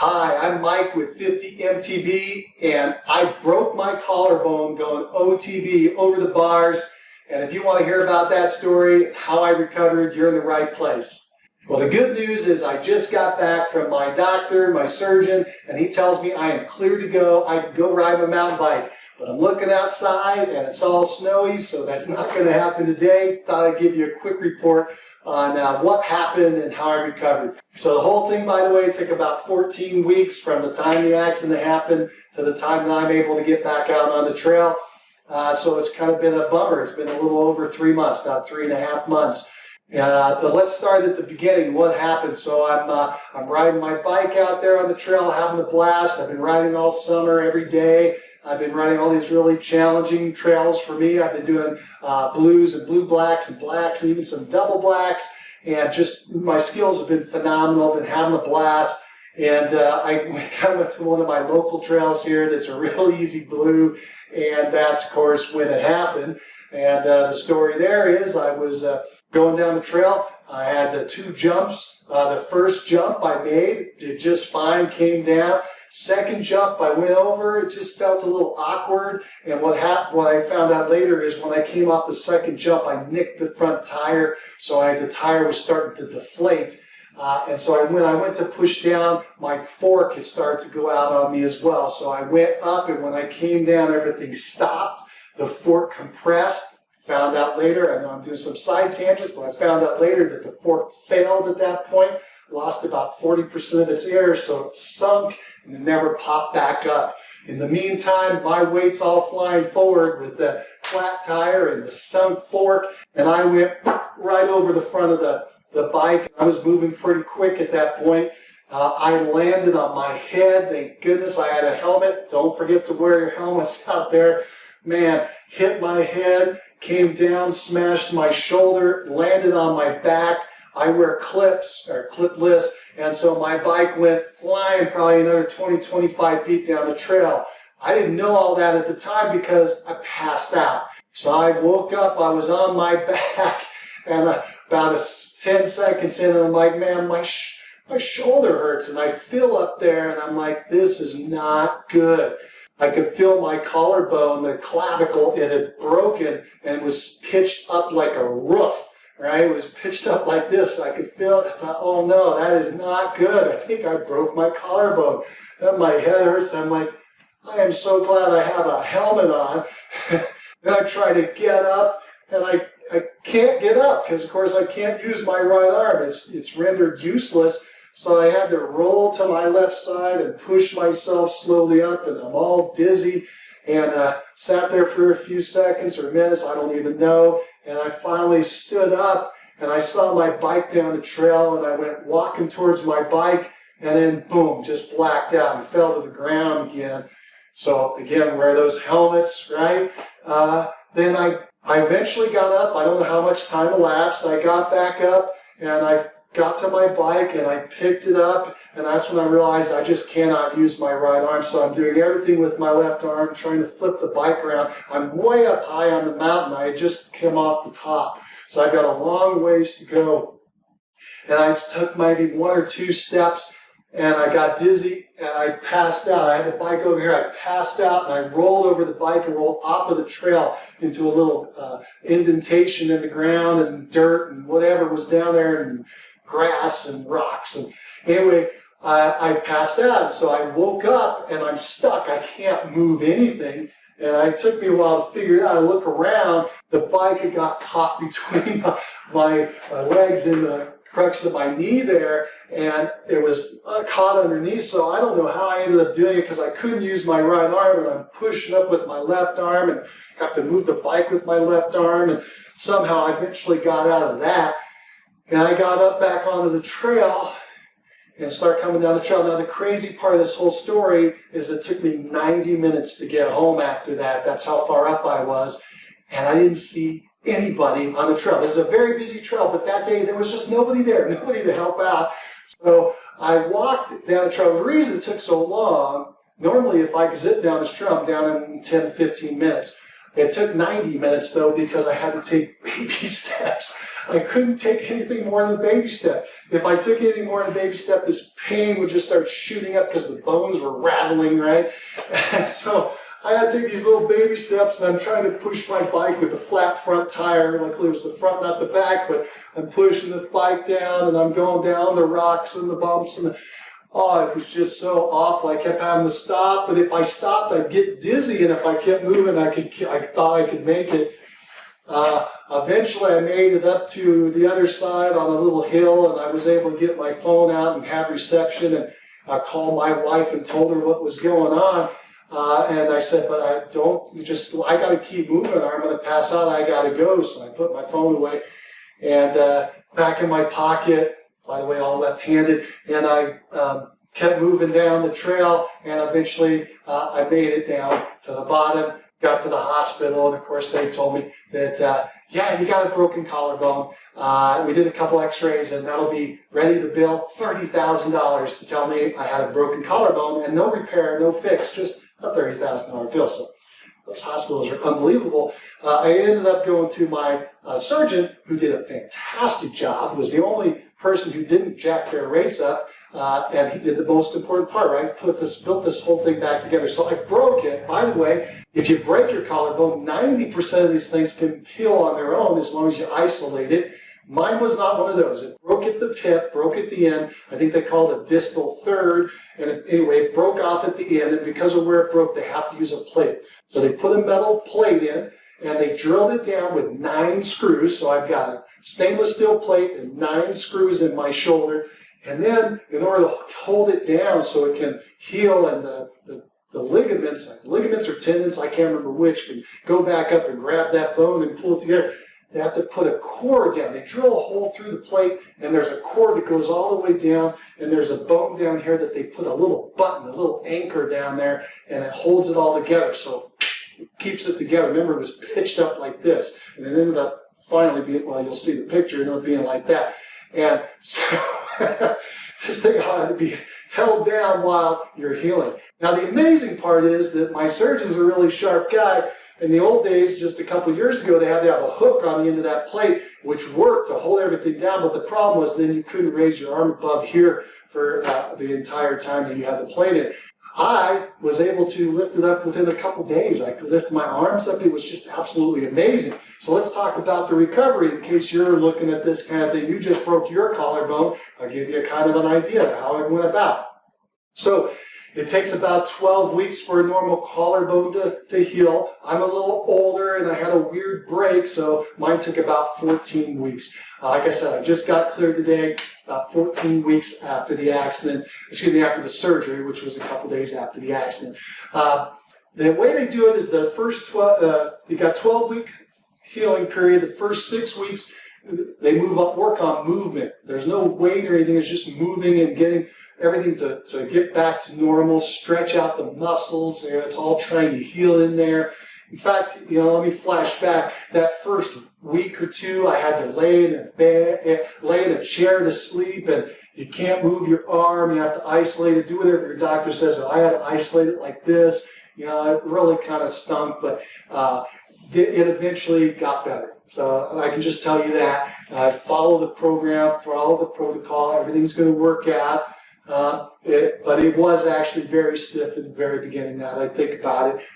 Hi, I'm Mike with 50 MTB, and I broke my collarbone going OTB over the bars. And if you want to hear about that story, how I recovered, you're in the right place. Well, the good news is I just got back from my doctor, my surgeon, and he tells me I am clear to go. I can go ride my mountain bike. But I'm looking outside and it's all snowy, so that's not going to happen today. Thought I'd give you a quick report on what happened and how I recovered. So the whole thing, by the way, took about 14 weeks from the time the accident happened to the time that I'm able to get back out on the trail. So it's kind of been a bummer. It's been a little over 3 months, about 3.5 months. But let's start at the beginning. What happened? So I'm riding my bike out there on the trail, having a blast. I've been riding all summer, every day. I've been riding all these really challenging trails for me. I've been doing blues and blue blacks and blacks and even some double blacks. And just my skills have been phenomenal. I've been having a blast. And I went to one of my local trails here that's a real easy blue. And that's, of course, when it happened. And the story there is I was going down the trail. I had 2 jumps. The first jump I made, did just fine, came down. Second jump, I went over, it just felt a little awkward, and what I found out later is when I came off the second jump, I nicked the front tire, so the tire was starting to deflate, and so when I went to push down, my fork had started to go out on me as well, so I went up, and when I came down, everything stopped, the fork compressed. Found out later, I know I'm doing some side tangents, but I found out later that the fork failed at that point, lost about 40% of its air, so it sunk and it never popped back up. In the meantime, my weight's all flying forward with the flat tire and the sunk fork, and I went right over the front of the bike. I was moving pretty quick at that point. I landed on my head. Thank goodness I had a helmet. Don't forget to wear your helmets out there. Man, hit my head, came down, smashed my shoulder, landed on my back. I wear clips, or clipless, and so my bike went flying probably another 20-25 feet down the trail. I didn't know all that at the time because I passed out. So I woke up, I was on my back, and about 10 seconds in, and I'm like, man, my shoulder hurts, and I feel up there, and I'm like, this is not good. I could feel my collarbone, the clavicle, it had broken and was pitched up like a roof. Right? It was pitched up like this. I could feel it. I thought, oh no, that is not good. I think I broke my collarbone. Then my head hurts. I'm like, I am so glad I have a helmet on. Then I try to get up, and I can't get up because, of course, I can't use my right arm. It's rendered useless. So I had to roll to my left side and push myself slowly up, and I'm all dizzy. And sat there for a few seconds or minutes, I don't even know. And I finally stood up, and I saw my bike down the trail, and I went walking towards my bike, and then boom, just blacked out and fell to the ground again. So again, wear those helmets, right? Then I eventually got up. I don't know how much time elapsed. I got back up, and I got to my bike, and I picked it up, and that's when I realized I just cannot use my right arm, so I'm doing everything with my left arm, trying to flip the bike around. I'm way up high on the mountain. I had just come off the top, so I've got a long ways to go. And I took maybe 1 or 2 steps, and I got dizzy, and I passed out. I had the bike over here. I passed out, and I rolled over the bike and rolled off of the trail into a little indentation in the ground and dirt and whatever was down there, and grass and rocks. And anyway, I passed out, so I woke up and I'm stuck. I can't move anything, and it took me a while to figure it out. I look around, the bike had got caught between my legs and the crux of my knee there, and it was caught underneath, so I don't know how I ended up doing it because I couldn't use my right arm, and I'm pushing up with my left arm and have to move the bike with my left arm, and somehow I eventually got out of that. And I got up back onto the trail and start coming down the trail. Now, the crazy part of this whole story is it took me 90 minutes to get home after that. That's how far up I was. And I didn't see anybody on the trail. This is a very busy trail, but that day there was just nobody there, nobody to help out. So I walked down the trail. The reason it took so long, normally if I could zip down this trail, I'm down in 10, 15 minutes. It took 90 minutes, though, because I had to take baby steps. I couldn't take anything more than a baby step. If I took anything more than a baby step, this pain would just start shooting up because the bones were rattling, right? And so I had to take these little baby steps, and I'm trying to push my bike with the flat front tire. Luckily, it was the front, not the back, but I'm pushing the bike down, and I'm going down the rocks and the bumps, and oh, it was just so awful. I kept having to stop, but if I stopped, I'd get dizzy, and if I kept moving, I thought I could make it. Eventually, I made it up to the other side on a little hill, and I was able to get my phone out and have reception, and I called my wife and told her what was going on. And I said, but I got to keep moving, or I'm going to pass out. I got to go. So I put my phone away, and back in my pocket, by the way, all left-handed, and I kept moving down the trail, and eventually I made it down to the bottom, got to the hospital, and of course they told me that, yeah, you got a broken collarbone. We did a couple x-rays, and that'll be ready to bill $30,000 to tell me I had a broken collarbone, and no repair, no fix, just a $30,000 bill. So those hospitals are unbelievable. I ended up going to my surgeon, who did a fantastic job, was the only person who didn't jack their rates up, and he did the most important part, right? Built this whole thing back together. So I broke it. By the way, if you break your collarbone, 90% of these things can heal on their own as long as you isolate it. Mine was not one of those. It broke at the tip, broke at the end. I think they call it a distal third. And anyway, it broke off at the end. And because of where it broke, they have to use a plate. So they put a metal plate in, and they drilled it down with 9 screws. So I've got a stainless steel plate and 9 screws in my shoulder. And then, in order to hold it down so it can heal, and the ligaments or tendons, I can't remember which, can go back up and grab that bone and pull it together. They have to put a cord down. They drill a hole through the plate, and there's a cord that goes all the way down, and there's a bone down here that they put a little button, a little anchor down there, and it holds it all together. So it keeps it together. Remember, it was pitched up like this, and it ended up finally being, well, you'll see the picture, it ended up being like that. And so this thing had to be held down while you're healing. Now, the amazing part is that my surgeon's a really sharp guy. In the old days, just a couple of years ago, they had to have a hook on the end of that plate, which worked to hold everything down. But the problem was then you couldn't raise your arm above here for the entire time that you had the plate in. I was able to lift it up within a couple days. I could lift my arms up. It was just absolutely amazing. So let's talk about the recovery. In case you're looking at this kind of thing, you just broke your collarbone. I'll give you a kind of an idea of how it went about. So it takes about 12 weeks for a normal collarbone to heal. I'm a little older, and I had a weird break, so mine took about 14 weeks. Like I said, I just got cleared today, about 14 weeks after the accident, after the surgery, which was a couple days after the accident. The way they do it is the first 12, you got 12-week healing period. The first 6 weeks, they work on movement. There's no weight or anything. It's just moving and getting everything to get back to normal, stretch out the muscles. It's all trying to heal in there. In fact, let me flash back. That first week or two, I had to lay in a chair to sleep, and you can't move your arm. You have to isolate it. Do whatever your doctor says. So I had to isolate it like this. It really kind of stunk, but it eventually got better. So I can just tell you that. Follow the program, follow the protocol. Everything's going to work out. But it was actually very stiff in the very beginning. Now that I think about it,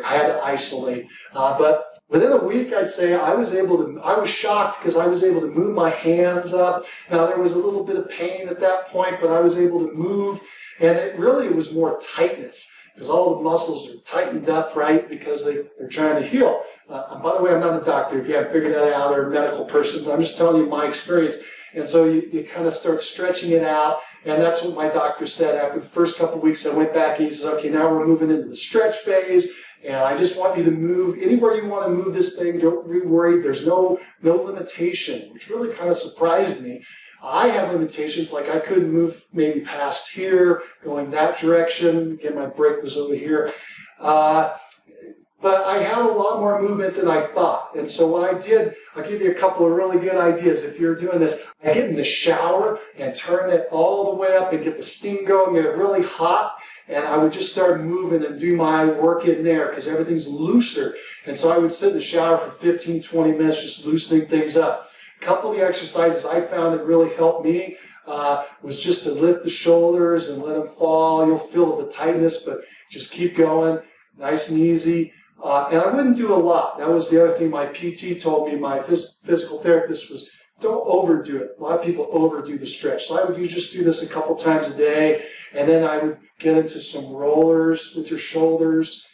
I had to isolate. But within a week, I'd say I was shocked because I was able to move my hands up. Now there was a little bit of pain at that point, but I was able to move, and it really was more tightness because all the muscles are tightened up, right, because they're trying to heal. By the way, I'm not a doctor if you haven't figured that out, or a medical person, but I'm just telling you my experience. And so you kind of start stretching it out. And that's what my doctor said after the first couple of weeks. I went back and he says, okay, now we're moving into the stretch phase. And I just want you to move anywhere you want to move this thing. Don't be worried. There's no limitation, which really kind of surprised me. I have limitations, like I couldn't move maybe past here, going that direction. Again, my break was over here. But I had a lot more movement than I thought. And so what I did, I'll give you a couple of really good ideas if you're doing this. I get in the shower and turn it all the way up and get the steam going, get it really hot. And I would just start moving and do my work in there because everything's looser. And so I would sit in the shower for 15, 20 minutes just loosening things up. A couple of the exercises I found that really helped me was just to lift the shoulders and let them fall. You'll feel the tightness, but just keep going, nice and easy. And I wouldn't do a lot. That was the other thing my PT told me, my physical therapist, was don't overdo it. A lot of people overdo the stretch. So I would just do this a couple times a day, and then I would get into some rollers with your shoulders,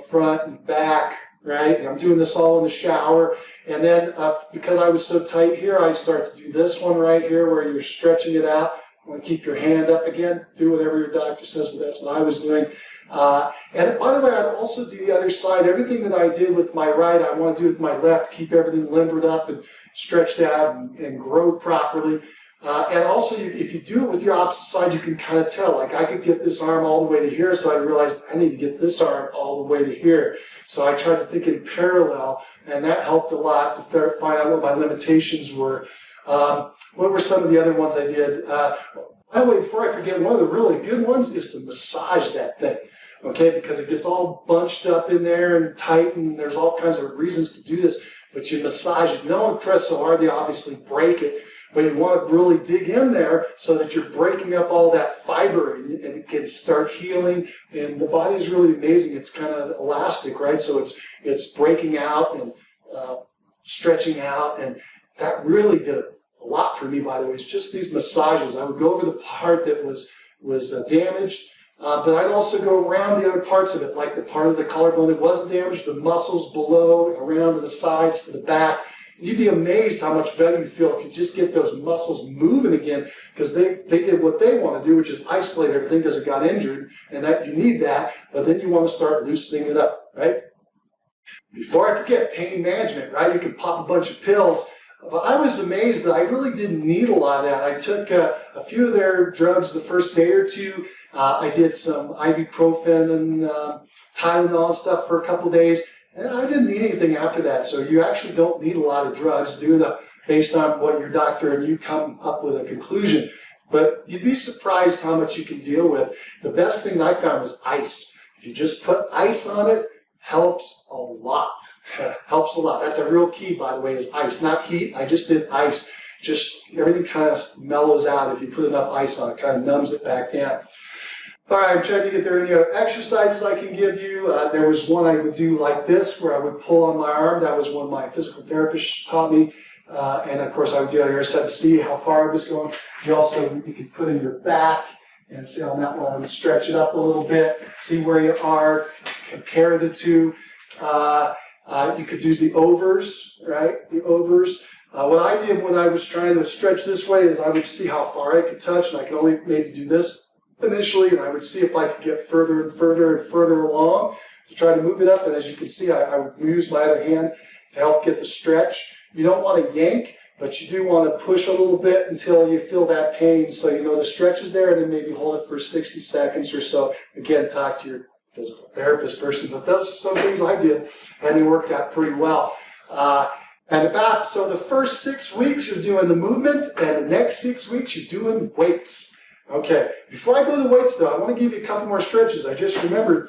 front and back, right? And I'm doing this all in the shower. And then because I was so tight here, I start to do this one right here where you're stretching it out. You want to keep your hand up again. Do whatever your doctor says, but that's what I was doing. And by the way, I'd also do the other side. Everything that I did with my right, I want to do with my left, keep everything limbered up and stretched out and grow properly. And also, if you do it with your opposite side, you can kind of tell. Like I could get this arm all the way to here, so I realized I need to get this arm all the way to here. So I tried to think in parallel, and that helped a lot to find out what my limitations were. What were some of the other ones I did? By the way, before I forget, one of the really good ones is to massage that thing, okay? Because it gets all bunched up in there and tight, and there's all kinds of reasons to do this. But you massage it. You don't want to press so hard they obviously break it, but you want to really dig in there so that you're breaking up all that fiber and it can start healing. And the body's really amazing. It's kind of elastic, right? So it's breaking out and stretching out, and that really did a lot for me, by the way. It's just these massages. I would go over the part that was damaged, but I'd also go around the other parts of it, like the part of the collarbone that wasn't damaged, the muscles below, around to the sides, to the back. You'd be amazed how much better you feel if you just get those muscles moving again, because they did what they want to do, which is isolate everything because it got injured, and that you need that, but then you want to start loosening it up, right? Before I forget, pain management, right? You can pop a bunch of pills. But I was amazed that I really didn't need a lot of that. I took a few of their drugs the first day or two. I did some ibuprofen and Tylenol and stuff for a couple of days, and I didn't need anything after that. So you actually don't need a lot of drugs. Based on what your doctor and you come up with a conclusion. But you'd be surprised how much you can deal with. The best thing that I found was ice. If you just put ice on it, helps a lot. Helps a lot. That's a real key, by the way, is ice. Not heat. I just did ice. Just everything kind of mellows out if you put enough ice on it. Kind of numbs it back down. All right, I'm trying to get there. Any other exercises I can give you? There was one I would do like this, where I would pull on my arm. That was one my physical therapist taught me. And of course, I would do the other side to see how far I was going. You could put in your back. And see on that one, I would stretch it up a little bit, see where you are, compare the two. You could do the overs, right? The overs. What I did when I was trying to stretch this way is I would see how far I could touch, and I could only maybe do this initially, and I would see if I could get further and further and further along to try to move it up. And as you can see, I would use my other hand to help get the stretch. You don't want to yank, but you do want to push a little bit until you feel that pain, so you know the stretch is there, and then maybe hold it for 60 seconds or so. Again, talk to your physical therapist person, but those are some things I did, and they worked out pretty well. So the first 6 weeks you're doing the movement, and the next 6 weeks you're doing weights. Okay, before I go to the weights though, I want to give you a couple more stretches. I just remembered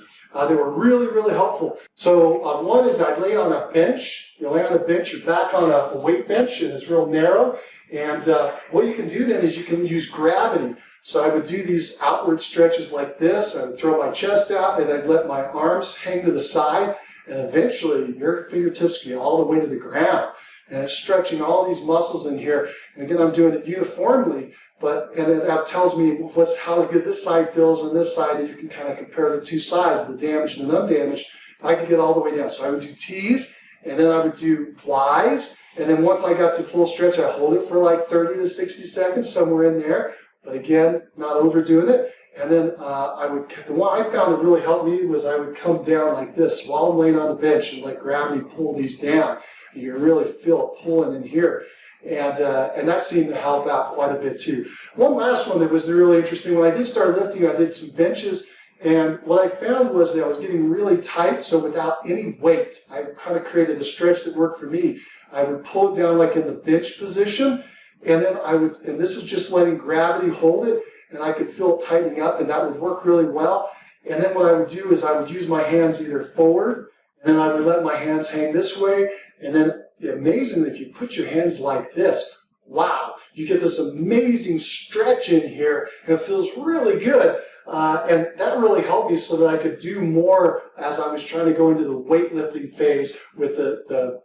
they were really, really helpful. So one is I'd lay on a bench. You lay on a bench, you're back on a weight bench, and it's real narrow. And what you can do then is you can use gravity. So I would do these outward stretches like this. I would throw my chest out, and I'd let my arms hang to the side. And eventually, your fingertips can get all the way to the ground. And it's stretching all these muscles in here. And again, I'm doing it uniformly. And that tells me how good this side feels and this side, that you can kind of compare the two sides, the damaged and undamaged. I could get all the way down. So I would do T's, and then I would do Y's, and then once I got to full stretch, I hold it for like 30 to 60 seconds, somewhere in there. But again, not overdoing it. And then the one I found that really helped me was I would come down like this while I'm laying on the bench and let gravity pull these down. You can really feel it pulling in here. And that seemed to help out quite a bit too. One last one that was really interesting, when I did start lifting, I did some benches, and what I found was that I was getting really tight, so without any weight, I kind of created a stretch that worked for me. I would pull it down like in the bench position, and then and this is just letting gravity hold it, and I could feel it tightening up, and that would work really well. And then what I would do is I would use my hands either forward, and then I would let my hands hang this way, and then amazingly, if you put your hands like this, wow, you get this amazing stretch in here, and it feels really good. And that really helped me so that I could do more as I was trying to go into the weightlifting phase with the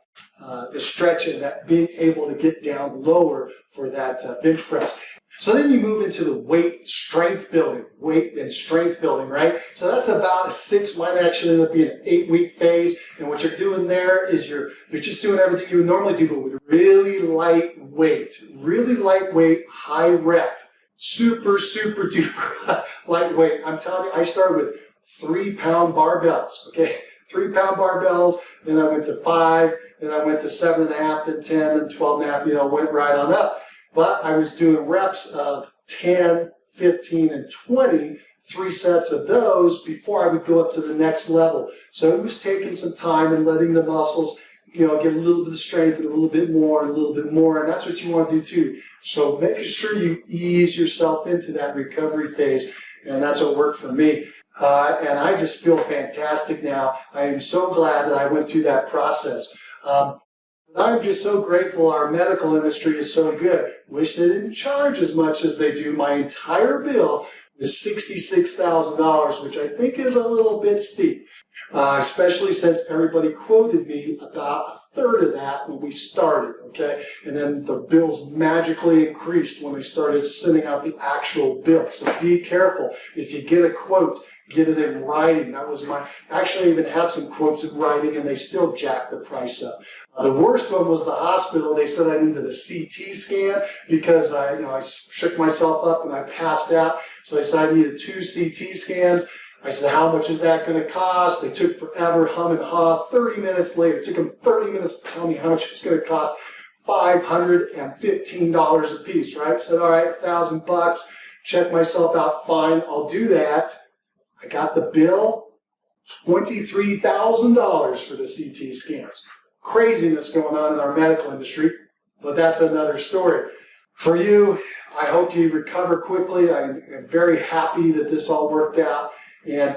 stretching, that being able to get down lower for that bench press. So then you move into the weight and strength building, right? So that's about a 6, might actually end up being an 8-week phase. And what you're doing there is you're just doing everything you would normally do, but with really lightweight, high rep, super duper lightweight. I'm telling you, I started with 3-pound barbells, okay? 3-pound barbells, then I went to 5, then I went to 7.5, then 10, then 12.5, went right on up. But I was doing reps of 10, 15, and 20, 3 sets of those before I would go up to the next level. So it was taking some time and letting the muscles, get a little bit of strength and a little bit more, and that's what you want to do too. So making sure you ease yourself into that recovery phase, and that's what worked for me. And I just feel fantastic now. I am so glad that I went through that process. I'm just so grateful our medical industry is so good. Wish they didn't charge as much as they do. My entire bill is $66,000, which I think is a little bit steep, especially since everybody quoted me about 1/3 of that when we started, okay? And then the bills magically increased when they started sending out the actual bill. So be careful. If you get a quote, get it in writing. That was actually I even had some quotes in writing, and they still jacked the price up. The worst one was the hospital. They said I needed a CT scan because I shook myself up and I passed out. So they said I needed 2 CT scans. I said, how much is that going to cost? They took forever, hum and haw. 30 minutes later, it took them 30 minutes to tell me how much it was going to cost. $515 a piece, right? I said, all right, $1,000. Check myself out, fine, I'll do that. I got the bill, $23,000 for the CT scans. Craziness going on in our medical industry, but that's another story. For you, I hope you recover quickly. I'm very happy that this all worked out. And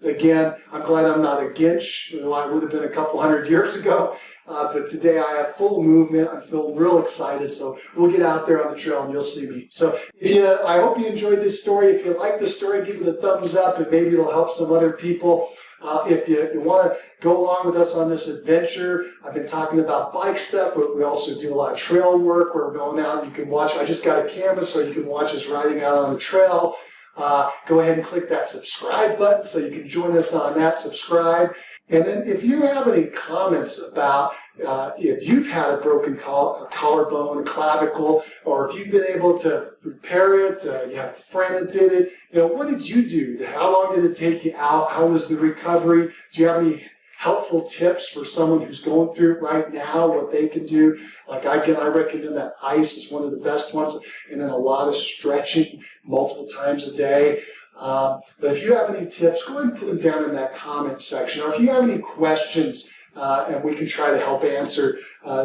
again, I'm glad I'm not a Ginch. I would have been a couple hundred years ago. But today I have full movement. I'm feeling real excited. So we'll get out there on the trail and you'll see me. So I hope you enjoyed this story. If you like this story, give it a thumbs up and maybe it'll help some other people. If you want to go along with us on this adventure, I've been talking about bike stuff, but we also do a lot of trail work where we're going out. You can watch. I just got a camera so you can watch us riding out on the trail. Go ahead and click that subscribe button so you can join us on that, subscribe. And then if you have any comments about if you've had a broken collarbone, a clavicle, or if you've been able to repair it, you have a friend that did it, what did you do? How long did it take you out? How was the recovery? Do you have any helpful tips for someone who's going through it right now, what they can do? Like I recommend that ice is one of the best ones, and then a lot of stretching multiple times a day. But if you have any tips, go ahead and put them down in that comment section. Or if you have any questions, and we can try to help answer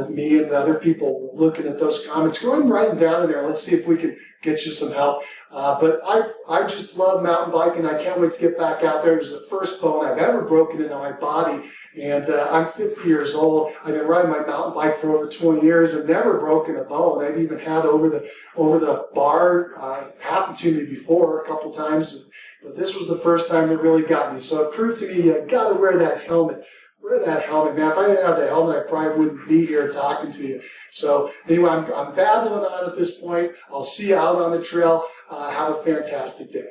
me and the other people looking at those comments, go ahead and write them down in there. Let's see if we can get you some help. But I just love mountain biking. I can't wait to get back out there. It was the first bone I've ever broken into my body. And I'm 50 years old. I've been riding my mountain bike for over 20 years and never broken a bone. I've even had over the bar happen to me before a couple times. But this was the first time it really got me. So it proved to me you got to wear that helmet. Wear that helmet, man. If I didn't have that helmet, I probably wouldn't be here talking to you. So anyway, I'm babbling on at this point. I'll see you out on the trail. Have a fantastic day.